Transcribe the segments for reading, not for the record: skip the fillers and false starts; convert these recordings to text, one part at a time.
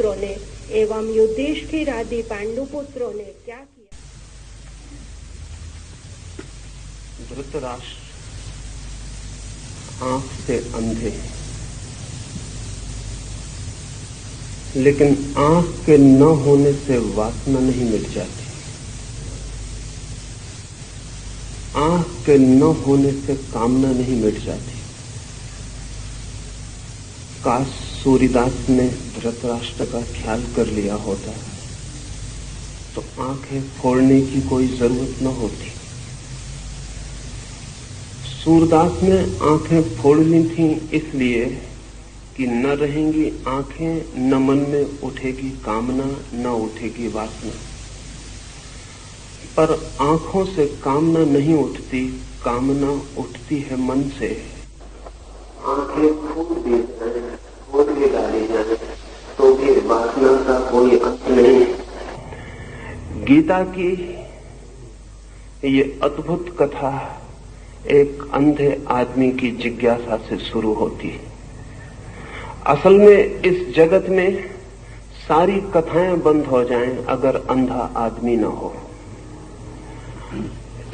पुत्रों ने एवं युधिष्ठिर आदि पांडुपुत्रों ने क्या किया। धृतराष्ट्र आंख से अंधे, लेकिन आंख के न होने से वासना नहीं मिट जाती। आंख के न होने से कामना नहीं मिट जाती। काश सूर्यदास ने धृतराष्ट्र का ख्याल कर लिया होता तो आंखें फोड़ने की कोई जरूरत न होती। सूरदास ने आंखें फोड़ ली थीं इसलिए कि न रहेंगी आंखें, न मन में उठेगी कामना, न उठेगी वासना। पर आंखों से कामना नहीं उठती, कामना उठती है मन से। आंखें फोड़ के डाली जाए तो भी वासना का कोई अंत नहीं। गीता की ये अद्भुत कथा एक अंधे आदमी की जिज्ञासा से शुरू होती है। असल में इस जगत में सारी कथाएं बंद हो जाएं अगर अंधा आदमी न हो।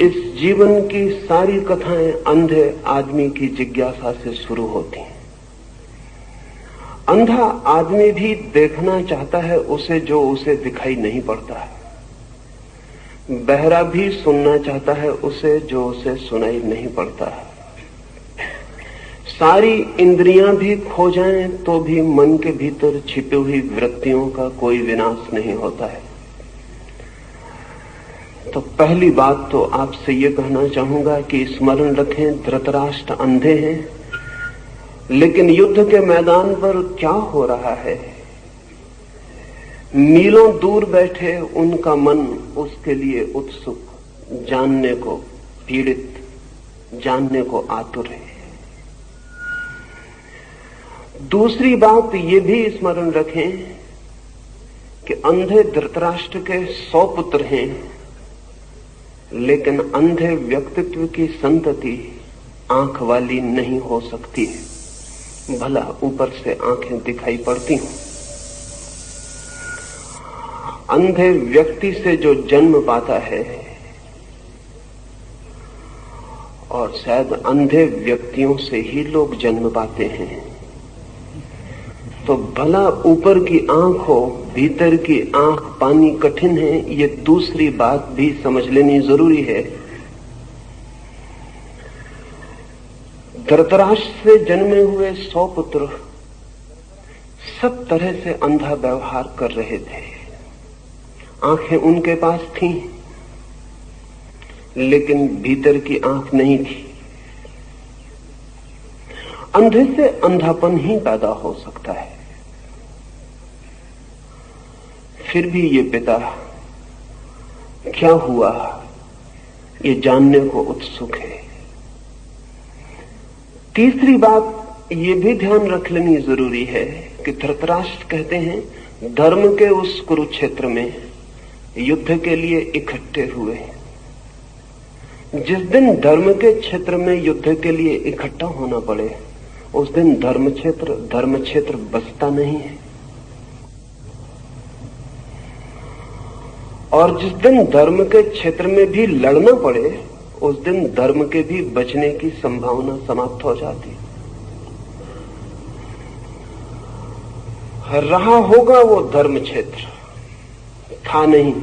इस जीवन की सारी कथाएं अंधे आदमी की जिज्ञासा से शुरू होती हैं। अंधा आदमी भी देखना चाहता है उसे जो उसे दिखाई नहीं पड़ता है। बहरा भी सुनना चाहता है उसे जो उसे सुनाई नहीं पड़ता है। सारी इंद्रियां भी खो जाएं तो भी मन के भीतर छिपी हुई वृत्तियों का कोई विनाश नहीं होता है। तो पहली बात तो आपसे ये कहना चाहूंगा कि स्मरण रखें, धृतराष्ट्र अंधे हैं, लेकिन युद्ध के मैदान पर क्या हो रहा है, मीलों दूर बैठे उनका मन उसके लिए उत्सुक, जानने को पीड़ित, जानने को आतुर है। दूसरी बात ये भी स्मरण रखें कि अंधे धृतराष्ट्र के 100 पुत्र हैं, लेकिन अंधे व्यक्तित्व की संतति आंख वाली नहीं हो सकती है, भला ऊपर से आंखें दिखाई पड़ती हों। अंधे व्यक्ति से जो जन्म पाता है, और शायद अंधे व्यक्तियों से ही लोग जन्म पाते हैं, तो भला ऊपर की आंख हो, भीतर की आंख पानी कठिन है, ये दूसरी बात भी समझ लेनी जरूरी है। धृतराष्ट्र से जन्मे हुए 100 पुत्र सब तरह से अंधा व्यवहार कर रहे थे। आंखें उनके पास थीं, लेकिन भीतर की आंख नहीं थी। अंधे से अंधापन ही पैदा हो सकता है। फिर भी ये पिता क्या हुआ ये जानने को उत्सुक है। तीसरी बात ये भी ध्यान रख लेनी जरूरी है कि धृतराष्ट्र कहते हैं धर्म के उस कुरुक्षेत्र में युद्ध के लिए इकट्ठे हुए। जिस दिन धर्म के क्षेत्र में युद्ध के लिए इकट्ठा होना पड़े, उस दिन धर्म क्षेत्र बचता नहीं है। और जिस दिन धर्म के क्षेत्र में भी लड़ना पड़े, उस दिन धर्म के भी बचने की संभावना समाप्त हो जाती। रहा होगा वो धर्म क्षेत्र, था नहीं।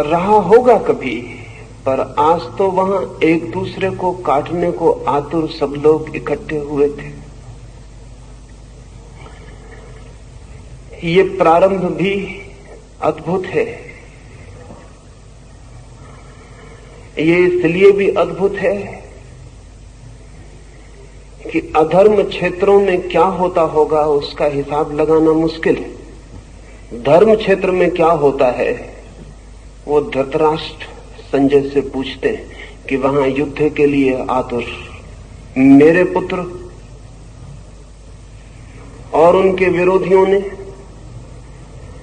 रहा होगा कभी, पर आज तो वहां एक दूसरे को काटने को आतुर सब लोग इकट्ठे हुए थे। ये प्रारंभ भी अद्भुत है। ये इसलिए भी अद्भुत है कि अधर्म क्षेत्रों में क्या होता होगा उसका हिसाब लगाना मुश्किल है। धर्म क्षेत्र में क्या होता है वो धृतराष्ट्र संजय से पूछते हैं कि वहां युद्ध के लिए आतुर मेरे पुत्र और उनके विरोधियों ने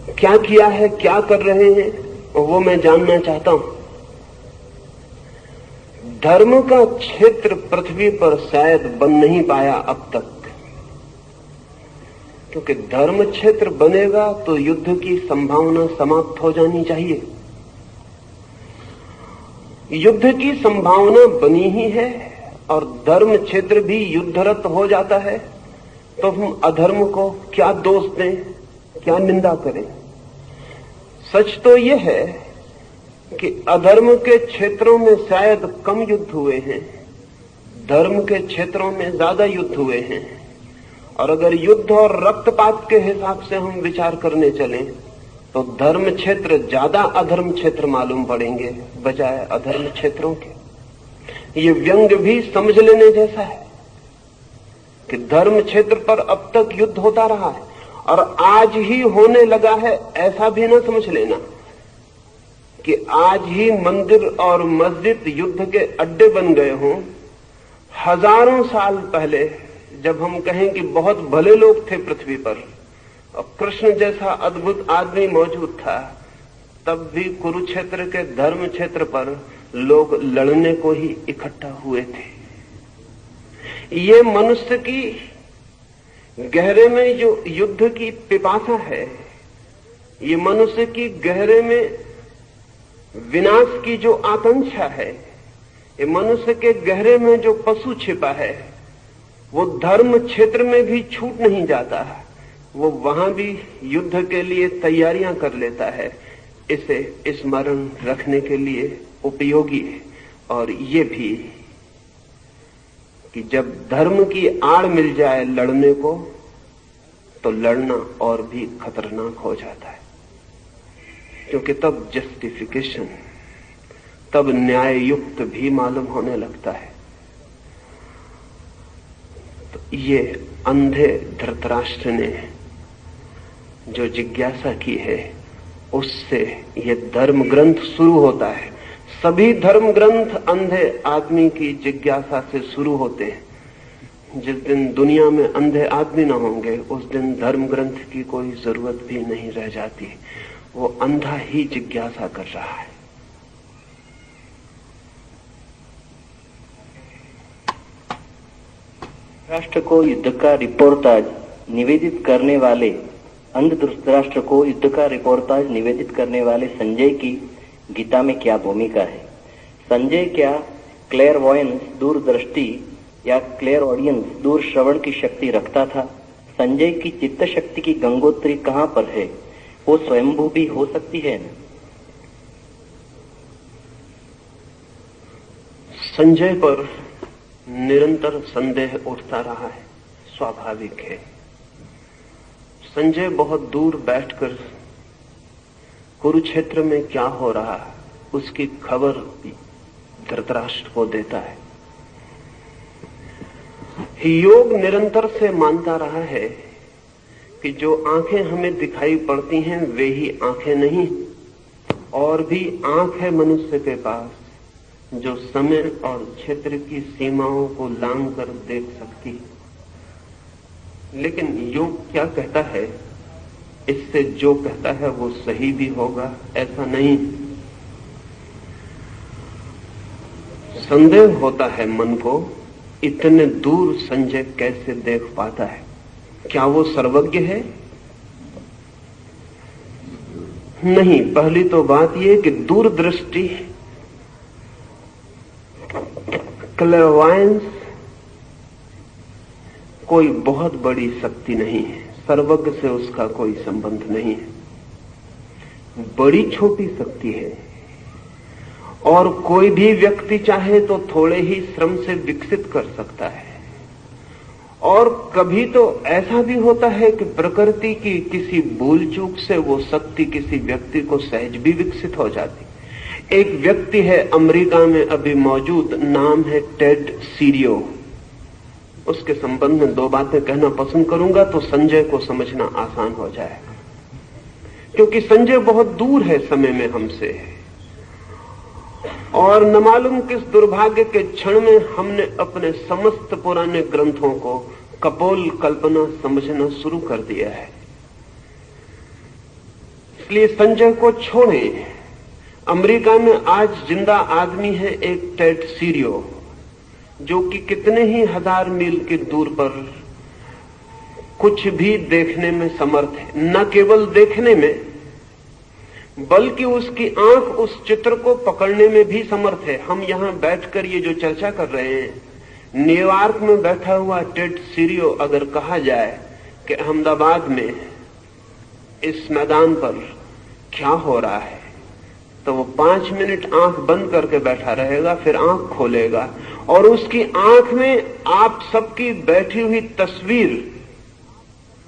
क्या किया है, क्या कर रहे हैं, वो मैं जानना चाहता हूं। धर्म का क्षेत्र पृथ्वी पर शायद बन नहीं पाया अब तक, क्योंकि धर्म क्षेत्र बनेगा तो युद्ध की संभावना समाप्त हो जानी चाहिए। युद्ध की संभावना बनी ही है और धर्म क्षेत्र भी युद्धरत हो जाता है, तो हम अधर्म को क्या दोष दें, क्या निंदा करें। सच तो यह है कि अधर्म के क्षेत्रों में शायद कम युद्ध हुए हैं, धर्म के क्षेत्रों में ज्यादा युद्ध हुए हैं। और अगर युद्ध और रक्तपात के हिसाब से हम विचार करने चलें तो धर्म क्षेत्र ज्यादा अधर्म क्षेत्र मालूम पड़ेंगे बजाय अधर्म क्षेत्रों के। ये व्यंग भी समझ लेने जैसा है कि धर्म क्षेत्र पर अब तक युद्ध होता रहा है और आज ही होने लगा है, ऐसा भी ना समझ लेना कि आज ही मंदिर और मस्जिद युद्ध के अड्डे बन गए हों। हजारों साल पहले जब हम कहें कि बहुत भले लोग थे पृथ्वी पर और कृष्ण जैसा अद्भुत आदमी मौजूद था, तब भी कुरुक्षेत्र के धर्म क्षेत्र पर लोग लड़ने को ही इकट्ठा हुए थे। ये मनुष्य की गहरे में जो युद्ध की पिपासा है, ये मनुष्य की गहरे में विनाश की जो आकांक्षा है, ये मनुष्य के गहरे में जो पशु छिपा है, वो धर्म क्षेत्र में भी छूट नहीं जाता, वो वहां भी युद्ध के लिए तैयारियां कर लेता है। इसे स्मरण रखने के लिए उपयोगी है। और ये भी कि जब धर्म की आड़ मिल जाए लड़ने को, तो लड़ना और भी खतरनाक हो जाता है, क्योंकि तब जस्टिफिकेशन, तब न्याय युक्त भी मालूम होने लगता है। तो ये अंधे धृतराष्ट्र ने जो जिज्ञासा की है, उससे ये धर्म ग्रंथ शुरू होता है। सभी धर्म ग्रंथ अंधे आदमी की जिज्ञासा से शुरू होते हैं। जिस दिन दुनिया में अंधे आदमी न होंगे, उस दिन धर्म ग्रंथ की कोई जरूरत भी नहीं रह जाती। वो अंधा ही जिज्ञासा कर रहा है। राष्ट्र को युद्ध का रिपोर्टाज निवेदित करने वाले अंध धृतराष्ट्र को युद्ध का रिपोर्टाज निवेदित करने वाले संजय की गीता में क्या भूमिका है? संजय क्या क्लेयरवॉयंस, दूरदृष्टि या क्लेयर ऑडियंस, दूर श्रवण की शक्ति रखता था? संजय की चित्त शक्ति की गंगोत्री कहां पर है? वो स्वयंभू भी हो सकती है न? संजय पर निरंतर संदेह उठता रहा है, स्वाभाविक है। संजय बहुत दूर बैठकर कुरुक्षेत्र में क्या हो रहा है उसकी खबर धृतराष्ट्र को देता है। योग निरंतर से मानता रहा है कि जो आंखें हमें दिखाई पड़ती हैं वे ही आंखें नहीं, और भी आंख है मनुष्य के पास जो समय और क्षेत्र की सीमाओं को लांघ कर देख सकती है। लेकिन योग क्या कहता है, इससे जो कहता है वो सही भी होगा ऐसा नहीं। संदेह होता है मन को, इतने दूर संजय कैसे देख पाता है? क्या वो सर्वज्ञ है? नहीं। पहली तो बात यह कि दूरदृष्टि, क्लेयरवॉयंस कोई बहुत बड़ी शक्ति नहीं है, सर्वज्ञ से उसका कोई संबंध नहीं है। बड़ी छोटी शक्ति है और कोई भी व्यक्ति चाहे तो थोड़े ही श्रम से विकसित कर सकता है। और कभी तो ऐसा भी होता है कि प्रकृति की किसी भूल चूक से वो शक्ति किसी व्यक्ति को सहज भी विकसित हो जाती। एक व्यक्ति है अमेरिका में अभी मौजूद, नाम है टेड सीरियो। उसके संबंध में दो बातें कहना पसंद करूंगा तो संजय को समझना आसान हो जाएगा, क्योंकि संजय बहुत दूर है समय में हमसे, और न मालूम किस दुर्भाग्य के क्षण में हमने अपने समस्त पुराने ग्रंथों को कपोल कल्पना समझना शुरू कर दिया है। इसलिए संजय को छोड़ें। अमेरिका में आज जिंदा आदमी है एक टेड सीरियो, जो कि कितने ही हजार मील की दूर पर कुछ भी देखने में समर्थ है। न केवल देखने में, बल्कि उसकी आंख उस चित्र को पकड़ने में भी समर्थ है। हम यहां बैठकर ये जो चर्चा कर रहे हैं, न्यूयॉर्क में बैठा हुआ टेड सीरियो अगर कहा जाए कि अहमदाबाद में इस मैदान पर क्या हो रहा है, तो वो 5 मिनट आंख बंद करके बैठा रहेगा, फिर आंख खोलेगा और उसकी आंख में आप सबकी बैठी हुई तस्वीर,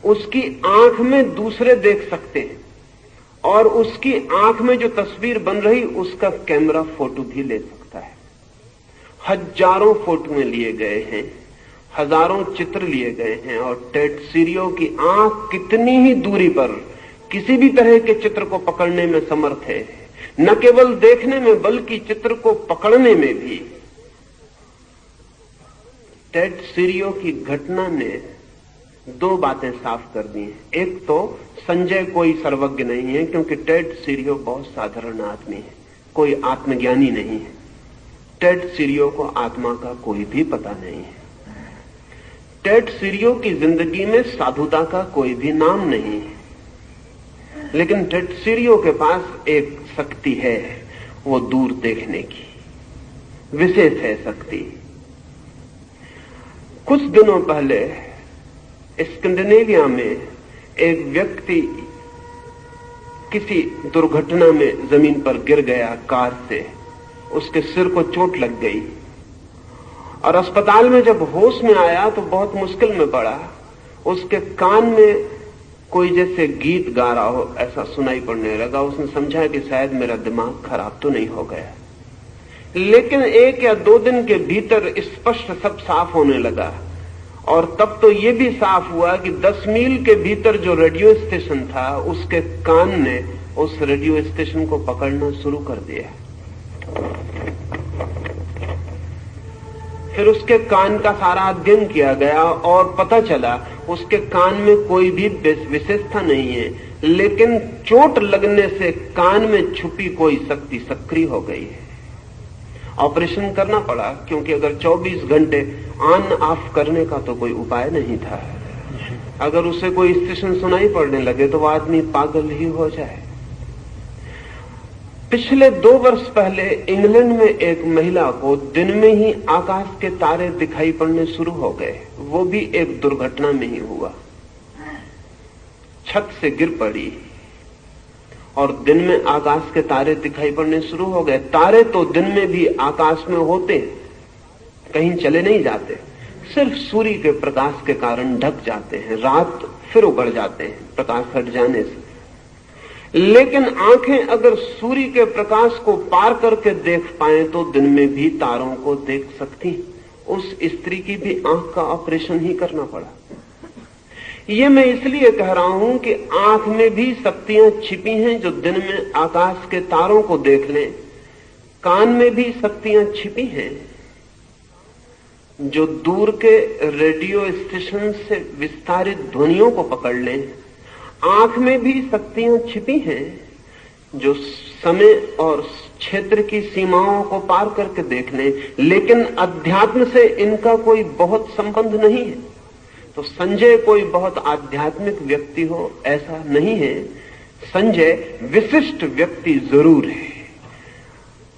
उसकी आंख में दूसरे देख सकते हैं और उसकी आंख में जो तस्वीर बन रही उसका कैमरा फोटो भी ले सकता है। हजारों फोटो लिए गए हैं, हजारों चित्र लिए गए हैं और टेड सीरियो की आंख कितनी ही दूरी पर किसी भी तरह के चित्र को पकड़ने में समर्थ है। न केवल देखने में बल्कि चित्र को पकड़ने में भी। टेड सीरियो की घटना ने 2 बातें साफ कर दी हैं। एक तो संजय कोई सर्वज्ञ नहीं है, क्योंकि टेड सीरियो बहुत साधारण आदमी है, कोई आत्मज्ञानी नहीं है। टेड सीरियो को आत्मा का कोई भी पता नहीं है। टेड सीरियो की जिंदगी में साधुता का कोई भी नाम नहीं है, लेकिन टेड सीरियो के पास एक शक्ति है, वो दूर देखने की विशेष है शक्ति। कुछ दिनों पहले स्कैंडिनेविया में एक व्यक्ति किसी दुर्घटना में जमीन पर गिर गया कार से, उसके सिर को चोट लग गई और अस्पताल में जब होश में आया तो बहुत मुश्किल में पड़ा। उसके कान में कोई जैसे गीत गा रहा हो ऐसा सुनाई पड़ने लगा। उसने समझा कि शायद मेरा दिमाग खराब तो नहीं हो गया, लेकिन 1 या 2 दिन के भीतर स्पष्ट सब साफ होने लगा और तब तो यह भी साफ हुआ कि 10 मील के भीतर जो रेडियो स्टेशन था उसके कान ने उस रेडियो स्टेशन को पकड़ना शुरू कर दिया। फिर उसके कान का सारा अध्ययन किया गया और पता चला उसके कान में कोई भी विशेषता नहीं है, लेकिन चोट लगने से कान में छुपी कोई शक्ति सक्रिय हो गई है। ऑपरेशन करना पड़ा, क्योंकि अगर 24 घंटे ऑन ऑफ करने का तो कोई उपाय नहीं था। अगर उसे कोई स्टेशन सुनाई पड़ने लगे तो वो आदमी पागल ही हो जाए। पिछले 2 वर्ष पहले इंग्लैंड में एक महिला को दिन में ही आकाश के तारे दिखाई पड़ने शुरू हो गए। वो भी एक दुर्घटना में ही हुआ। छत से गिर पड़ी और दिन में आकाश के तारे दिखाई पड़ने शुरू हो गए। तारे तो दिन में भी आकाश में होते, कहीं चले नहीं जाते, सिर्फ सूर्य के प्रकाश के कारण ढक जाते हैं, रात फिर उगड़ जाते हैं प्रकाश हट जाने से। लेकिन आंखें अगर सूर्य के प्रकाश को पार करके देख पाए तो दिन में भी तारों को देख सकती। उस स्त्री की भी आंख का ऑपरेशन ही करना पड़ा। ये मैं इसलिए कह रहा हूं कि आंख में भी शक्तियां छिपी हैं जो दिन में आकाश के तारों को देख लें। कान में भी शक्तियां छिपी हैं जो दूर के रेडियो स्टेशन से विस्तारित ध्वनियों को पकड़ लें। आंख में भी शक्तियां छिपी हैं जो समय और क्षेत्र की सीमाओं को पार करके देख लें, लेकिन अध्यात्म से इनका कोई बहुत संबंध नहीं है। तो संजय कोई बहुत आध्यात्मिक व्यक्ति हो ऐसा नहीं है। संजय विशिष्ट व्यक्ति जरूर है।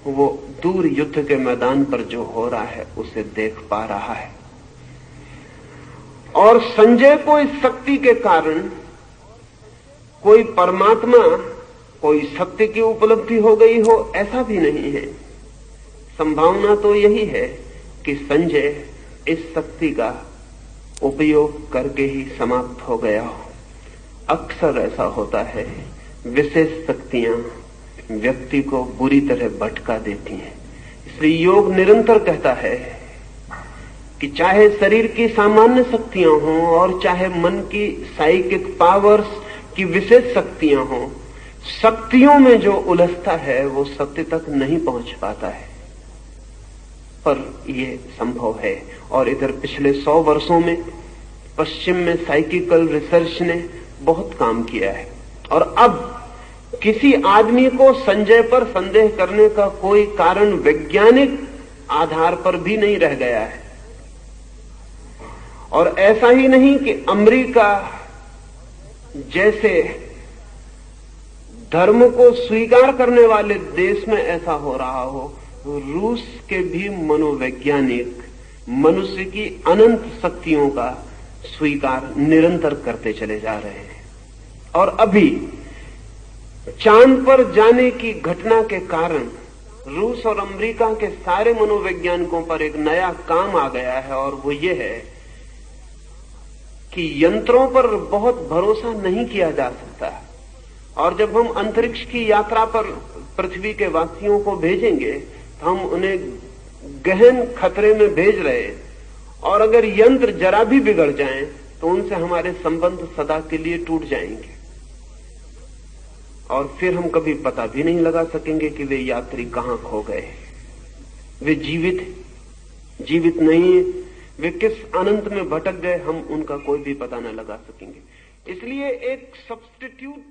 वो दूर युद्ध के मैदान पर जो हो रहा है उसे देख पा रहा है और संजय को इस शक्ति के कारण कोई परमात्मा, कोई सत्य की उपलब्धि हो गई हो ऐसा भी नहीं है। संभावना तो यही है कि संजय इस शक्ति का उपयोग करके ही समाप्त हो गया हो। अक्सर ऐसा होता है, विशेष शक्तियां व्यक्ति को बुरी तरह भटका देती हैं। इसलिए योग निरंतर कहता है कि चाहे शरीर की सामान्य शक्तियां हों और चाहे मन की साइकिक पावर्स की विशेष शक्तियां हों, शक्तियों में जो उलझता है वो सत्य तक नहीं पहुंच पाता है। पर यह संभव है। और इधर पिछले 100 वर्षों में पश्चिम में साइकिकल रिसर्च ने बहुत काम किया है और अब किसी आदमी को संजय पर संदेह करने का कोई कारण वैज्ञानिक आधार पर भी नहीं रह गया है। और ऐसा ही नहीं कि अमेरिका जैसे धर्म को स्वीकार करने वाले देश में ऐसा हो रहा हो, रूस के भी मनोवैज्ञानिक मनुष्य की अनंत शक्तियों का स्वीकार निरंतर करते चले जा रहे हैं। और अभी चांद पर जाने की घटना के कारण रूस और अमेरिका के सारे मनोवैज्ञानिकों पर एक नया काम आ गया है, और वो ये है कि यंत्रों पर बहुत भरोसा नहीं किया जा सकता। और जब हम अंतरिक्ष की यात्रा पर पृथ्वी के वासियों को भेजेंगे तो हम उन्हें गहन खतरे में भेज रहे हैं, और अगर यंत्र जरा भी बिगड़ जाएं तो उनसे हमारे संबंध सदा के लिए टूट जाएंगे, और फिर हम कभी पता भी नहीं लगा सकेंगे कि वे यात्री कहां खो गए। वे जीवित नहीं, वे किस अनंत में भटक गए, हम उनका कोई भी पता न लगा सकेंगे। इसलिए एक सब्स्टिट्यूट